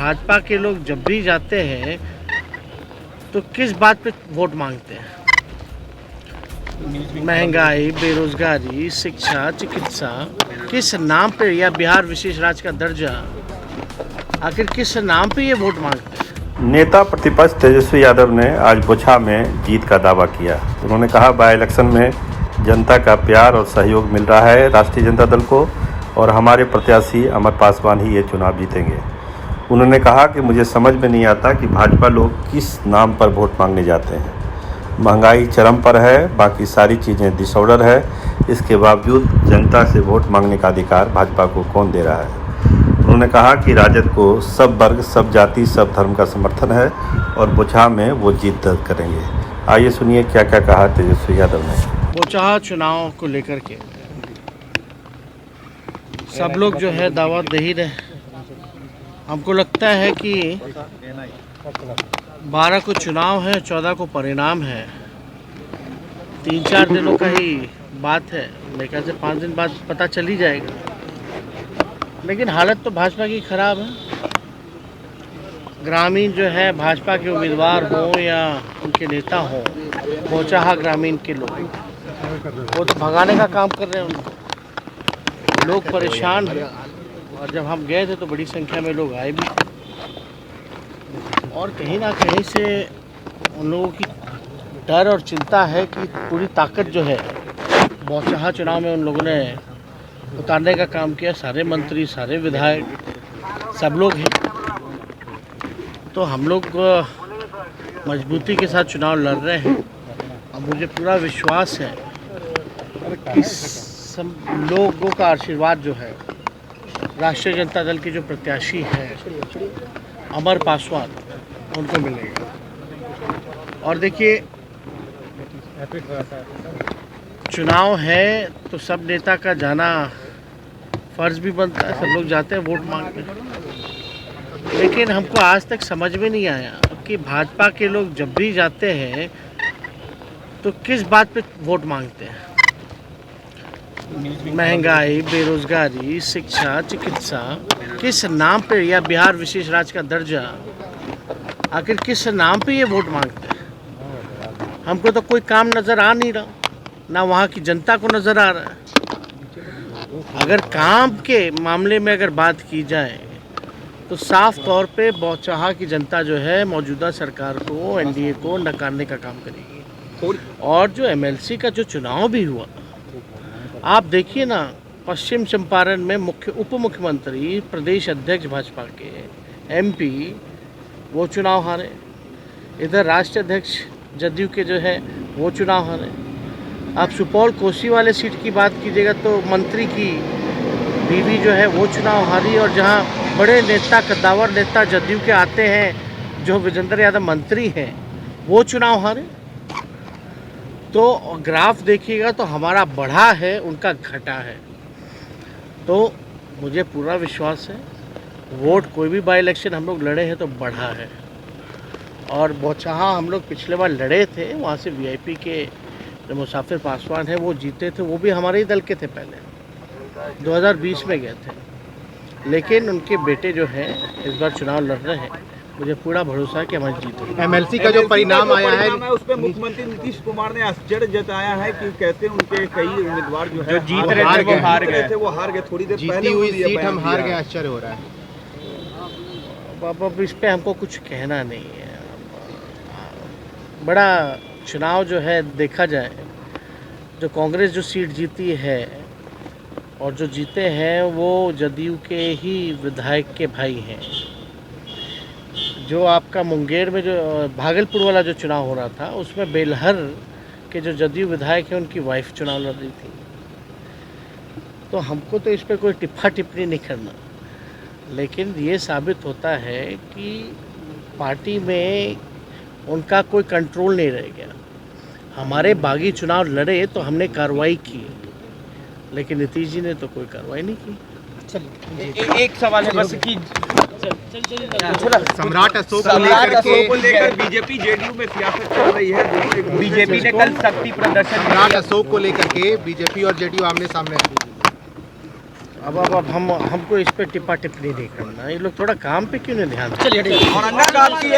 भाजपा के लोग जब भी जाते हैं तो किस बात पे वोट मांगते हैं? महंगाई, बेरोजगारी, शिक्षा, चिकित्सा, किस नाम पे, या बिहार विशेष राज्य का दर्जा, आखिर किस नाम पे ये वोट मांगते हैं? नेता प्रतिपक्ष तेजस्वी यादव ने आज बोछा में जीत का दावा किया। उन्होंने कहा, बाई इलेक्शन में जनता का प्यार और सहयोग मिल रहा है राष्ट्रीय जनता दल को, और हमारे प्रत्याशी अमर पासवान ही ये चुनाव जीतेंगे। उन्होंने कहा कि मुझे समझ में नहीं आता कि भाजपा लोग किस नाम पर वोट मांगने जाते हैं। महंगाई चरम पर है, बाकी सारी चीज़ें डिसऑर्डर है, इसके बावजूद जनता से वोट मांगने का अधिकार भाजपा को कौन दे रहा है। उन्होंने कहा कि राजद को सब वर्ग, सब जाति, सब धर्म का समर्थन है और बोछा में वो जीत दर्ज करेंगे। आइए सुनिए क्या क्या कहा तेजस्वी यादव ने। बोछा चुनाव को लेकर के सब लोग जो है दावा दे ही रहे। हमको लगता है कि 12 को चुनाव है, 14 को परिणाम है। 3-4 दिनों का ही बात है, मेरे ख्याल से 5 दिन बाद पता चल ही जाएगा। लेकिन हालत तो भाजपा की खराब है। ग्रामीण जो है, भाजपा के उम्मीदवार हों या उनके नेता हों, बोछा ग्रामीण के लोग, वो तो भगाने का काम कर रहे हैं उनको। लोग परेशान हैं, और जब हम गए थे तो बड़ी संख्या में लोग आए भी थे, और कहीं ना कहीं से उन लोगों की डर और चिंता है कि पूरी ताकत जो है बोछा चुनाव में उन लोगों ने उतारने का काम किया। सारे मंत्री, सारे विधायक, सब लोग हैं। तो हम लोग मजबूती के साथ चुनाव लड़ रहे हैं, और मुझे पूरा विश्वास है कि सब लोगों का आशीर्वाद जो है, राष्ट्रीय जनता दल के जो प्रत्याशी हैं अमर पासवान, उनको मिलेगा। और देखिए, चुनाव है तो सब नेता का जाना फर्ज भी बनता है, सब लोग जाते हैं वोट मांगने। लेकिन हमको आज तक समझ में नहीं आया कि भाजपा के लोग जब भी जाते हैं तो किस बात पे वोट मांगते हैं। महंगाई, बेरोजगारी, शिक्षा, चिकित्सा, किस नाम पे, या बिहार विशेष राज्य का दर्जा, आखिर किस नाम पे ये वोट मांगते हैं? हमको तो कोई काम नज़र आ नहीं रहा, ना वहाँ की जनता को नज़र आ रहा है। अगर काम के मामले में अगर बात की जाए तो साफ तौर पे बोछा की जनता जो है मौजूदा सरकार को, एनडीए को नकारने का काम करेगी। और जो एमएलसी का जो चुनाव भी हुआ, आप देखिए ना, पश्चिम चंपारण में उप मुख्यमंत्री, प्रदेश अध्यक्ष भाजपा के, एमपी, वो चुनाव हारे। इधर राष्ट्रीय अध्यक्ष जदयू के जो है वो चुनाव हारे। आप सुपौल कोसी वाले सीट की बात कीजिएगा तो मंत्री की बीवी जो है वो चुनाव हारी, और जहां बड़े नेता, कद्दावर नेता जदयू के आते हैं, जो विजेंद्र यादव मंत्री हैं, वो चुनाव हारे। तो ग्राफ देखिएगा तो हमारा बढ़ा है, उनका घटा है। तो मुझे पूरा विश्वास है, वोट कोई भी बाई इलेक्शन हम लोग लड़े हैं तो बढ़ा है। और बोछा हम लोग पिछले बार लड़े थे, वहाँ से वीआईपी के जो मुसाफिर पासवान है वो जीते थे, वो भी हमारे ही दल के थे। पहले 2020 में गए थे, लेकिन उनके बेटे जो हैं इस बार चुनाव लड़ रहे हैं। मुझे पूरा भरोसा है कि हमारी जीत होगी। एमएलसी का जो परिणाम आया है उस पर मुख्यमंत्री नीतीश कुमार ने आश्चर्य जताया है कि कहते हैं उनके कई उम्मीदवार जो है जीत रहे थे वो हार गए। थोड़ी देर जीती हुई सीट हम हार गए, आश्चर्य हो रहा है। बाबा, इस पे हमको कुछ कहना नहीं है। बड़ा चुनाव जो है देखा जाए, जो कांग्रेस जो सीट जीती है और जो जीते हैं वो जदयू के ही विधायक के भाई हैं। जो आपका मुंगेर में जो भागलपुर वाला जो चुनाव हो रहा था, उसमें बेलहर के जो जदयू विधायक हैं उनकी वाइफ चुनाव लड़ रही थी। तो हमको तो इस पर कोई टिप्पणी नहीं करना, लेकिन ये साबित होता है कि पार्टी में उनका कोई कंट्रोल नहीं रह गया। हमारे बागी चुनाव लड़े तो हमने कार्रवाई की, लेकिन नीतीश जी ने तो कोई कार्रवाई नहीं की। एक सवाल है बस कि सम्राट अशोक को लेकर बीजेपी जेडीयू में सियासत चल रही है। बीजेपी ने कल शक्ति प्रदर्शन, सम्राट अशोक को लेकर के बीजेपी और जेडीयू आमने सामने। अब हमको इस पे टिप्पणी नहीं करना। ये लोग थोड़ा काम पे क्यों नहीं ध्यान देते? औरंगाबाद की